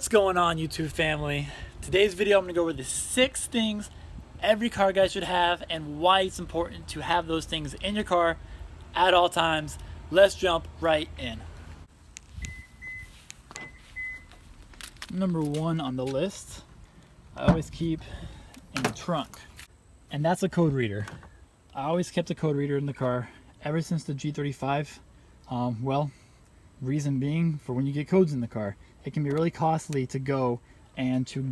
What's going on, YouTube family? Today's video I'm going to go over the 6 things every car guy should have and why it's important to have those things in your car at all times. Let's jump right in. Number 1 on the list, I always keep in the trunk, and that's a code reader. I always kept a code reader in the car ever since the G35. Reason being, for when you get codes in the car, it can be really costly to go to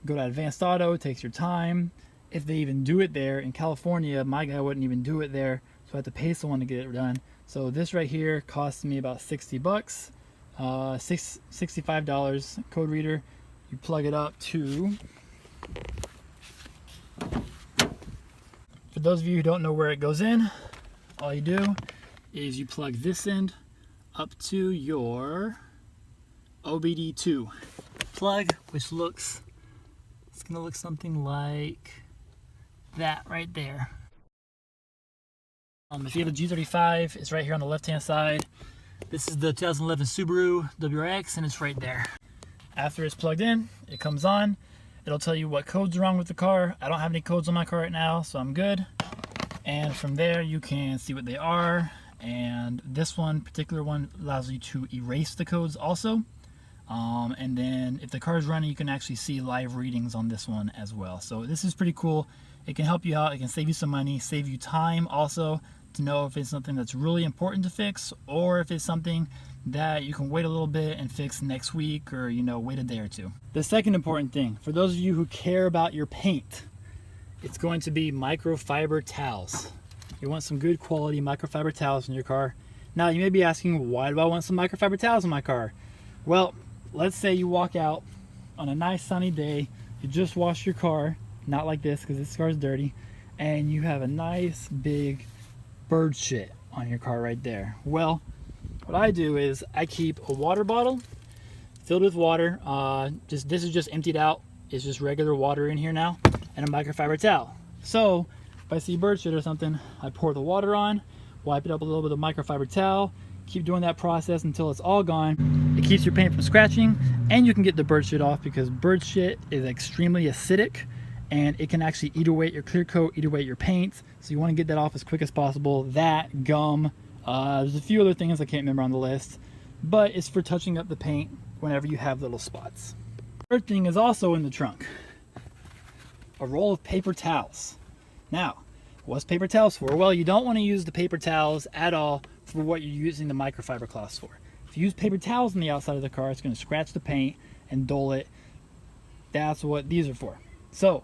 Advanced Auto. It takes your time. If they even do it there in California, my guy wouldn't even do it there, so I had to pay someone to get it done. So this right here cost me about 60 bucks, $65 code reader. You plug it up to, for those of you who don't know where it goes in, all you do is you plug this end up to your OBD2 plug, which it's gonna look something like that right there. If you have a G35, it's right here on the left hand side. This is the 2011 Subaru WRX, and it's right there. After it's plugged in, it comes on. It'll tell you what codes are wrong with the car. I don't have any codes on my car right now, so I'm good. And from there you can see what they are, and this particular one allows you to erase the codes also. And then if the car is running, you can actually see live readings on this one as well. So this is pretty cool. It can help you out. It can save you some money, save you time also, to know if it's something that's really important to fix, or if it's something that you can wait a little bit and fix next week, or wait a day or two. The second important thing, for those of you who care about your paint, it's going to be microfiber towels. You want some good quality microfiber towels in your car. Now you may be asking, why do I want some microfiber towels in my car? Well, let's say you walk out on a nice sunny day, you just washed your car, not like this because this car is dirty, and you have a nice big bird shit on your car right there. Well, what I do is I keep a water bottle filled with water. This is just emptied out. It's just regular water in here now, and a microfiber towel. So if I see bird shit or something, I pour the water on, wipe it up a little bit of microfiber towel, keep doing that process until it's all gone. It keeps your paint from scratching, and you can get the bird shit off, because bird shit is extremely acidic and it can actually eat away at your clear coat, eat away at your paint. So you want to get that off as quick as possible. That, gum, there's a few other things I can't remember on the list, but it's for touching up the paint whenever you have little spots. Third thing is also in the trunk, a roll of paper towels. Now, what's paper towels for? Well, you don't want to use the paper towels at all for what you're using the microfiber cloths for. If you use paper towels on the outside of the car, it's going to scratch the paint and dull it. That's what these are for. So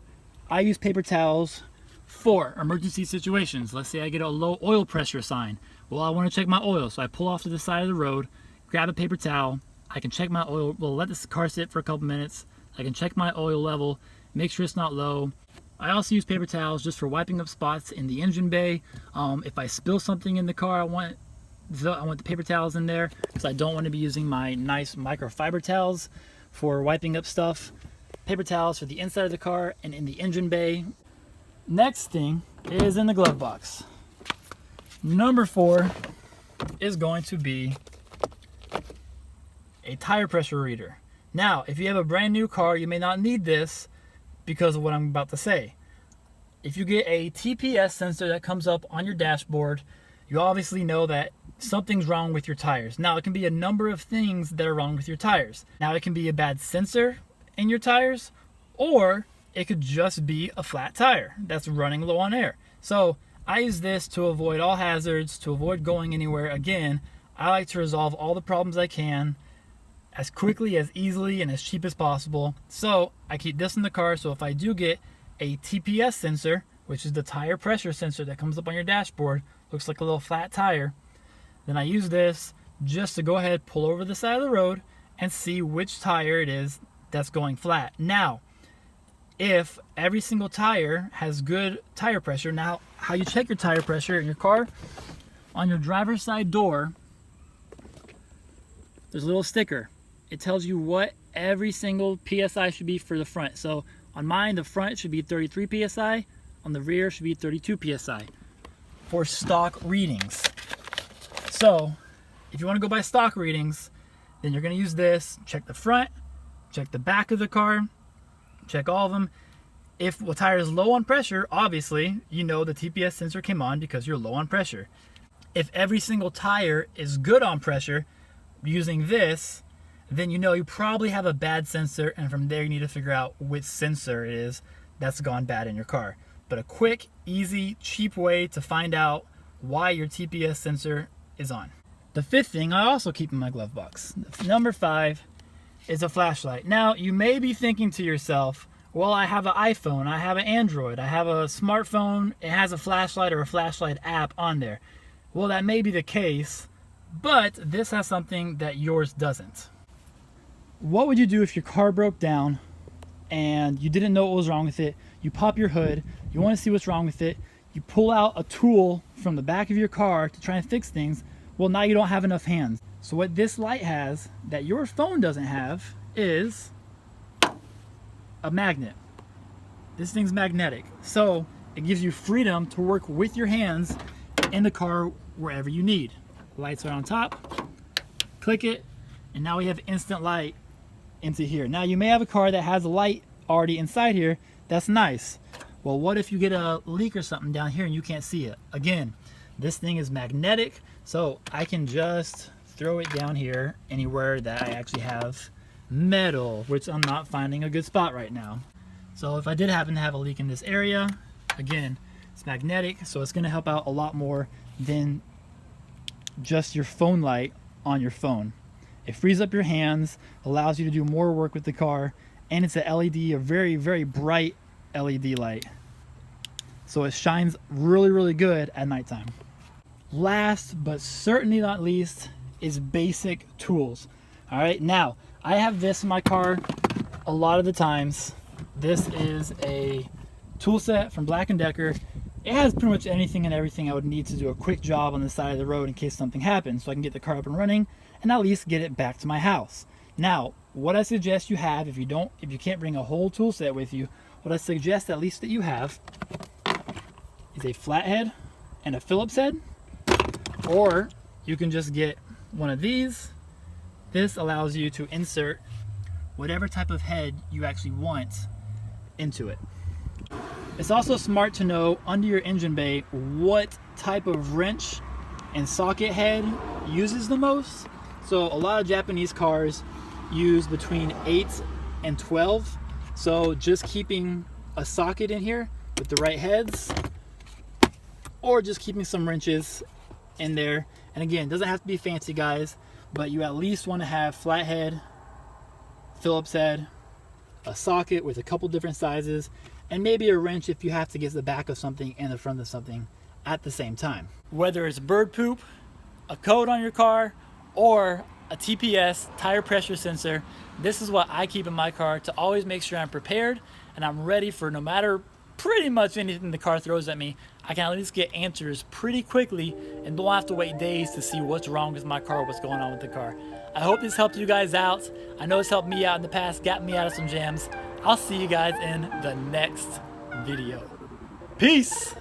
I use paper towels for emergency situations. Let's say I get a low oil pressure sign. Well, I want to check my oil, so I pull off to the side of the road, grab a paper towel. I can check my oil. Well, let this car sit for a couple minutes. I can check my oil level, make sure it's not low. I also use paper towels just for wiping up spots in the engine bay. If I spill something in the car, I want the paper towels in there, because I don't want to be using my nice microfiber towels for wiping up stuff. Paper towels for the inside of the car and in the engine bay. Next thing is in the glove box. Number 4 is going to be a tire pressure reader. Now, if you have a brand new car, you may not need this because of what I'm about to say. If you get a TPS sensor that comes up on your dashboard, you obviously know that something's wrong with your tires. Now, it can be a number of things that are wrong with your tires. Now, it can be a bad sensor in your tires, or it could just be a flat tire that's running low on air. So I use this to avoid all hazards, to avoid going anywhere. Again, I like to resolve all the problems I can as quickly, as easily, and as cheap as possible. So I keep this in the car, so if I do get a TPS sensor, which is the tire pressure sensor that comes up on your dashboard, looks like a little flat tire, then I use this just to go ahead, pull over the side of the road and see which tire it is that's going flat. Now, if every single tire has good tire pressure, now how you check your tire pressure in your car, on your driver's side door, there's a little sticker. It tells you what every single PSI should be for the front. So on mine, the front should be 33 PSI, on the rear should be 32 PSI for stock readings. So if you want to go by stock readings, Then you're gonna use this, check the front, check the back of the car, check all of them. If the tire is low on pressure, obviously, you know the TPS sensor came on because you're low on pressure. If every single tire is good on pressure, using this, then you know you probably have a bad sensor, and from there you need to figure out which sensor it is that's gone bad in your car. But a quick, easy, cheap way to find out why your TPS sensor is on. The fifth thing I also keep in my glove box. Number 5 is a flashlight. Now, you may be thinking to yourself, well, I have an iPhone, I have an Android, I have a smartphone, it has a flashlight or a flashlight app on there. Well, that may be the case, but this has something that yours doesn't. What would you do if your car broke down and you didn't know what was wrong with it? You pop your hood, you want to see what's wrong with it, you pull out a tool from the back of your car to try and fix things. Well, now you don't have enough hands. So what this light has that your phone doesn't have is a magnet. This thing's magnetic, so it gives you freedom to work with your hands in the car wherever you need. Lights are on top, click it, and now we have instant light into here. Now you may have a car that has a light already inside here. That's nice. Well, what if you get a leak or something down here and you can't see it? Again, this thing is magnetic, so I can just throw it down here anywhere that I actually have metal, which I'm not finding a good spot right now. So if I did happen to have a leak in this area, again, it's magnetic, so it's going to help out a lot more than just your phone light on your phone. It frees up your hands, allows you to do more work with the car, and it's a LED, a very, very bright LED light. So it shines really, really good at nighttime. Last but certainly not least is basic tools. All right, now I have this in my car a lot of the times. This is a tool set from Black & Decker. It has pretty much anything and everything I would need to do a quick job on the side of the road in case something happens, so I can get the car up and running and at least get it back to my house. Now, what I suggest you have, if you can't bring a whole tool set with you, what I suggest at least that you have is a flathead and a Phillips head, or you can just get one of these. This allows you to insert whatever type of head you actually want into it. It's also smart to know under your engine bay what type of wrench and socket head uses the most. So a lot of Japanese cars use between 8 and 12. So just keeping a socket in here with the right heads, or just keeping some wrenches in there. And again, it doesn't have to be fancy, guys, but you at least want to have flathead, Phillips head, a socket with a couple different sizes, and maybe a wrench if you have to get the back of something and the front of something at the same time. Whether it's bird poop, a coat on your car, or a TPS, tire pressure sensor, this is what I keep in my car to always make sure I'm prepared and I'm ready for no matter pretty much anything the car throws at me. I can at least get answers pretty quickly and don't have to wait days to see what's wrong with my car, what's going on with the car. I hope this helped you guys out. I know it's helped me out in the past, got me out of some jams. I'll see you guys in the next video. Peace!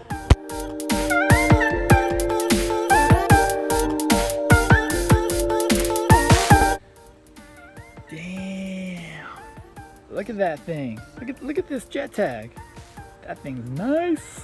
Damn. Look at that thing. Look at this jet tag. That thing's nice.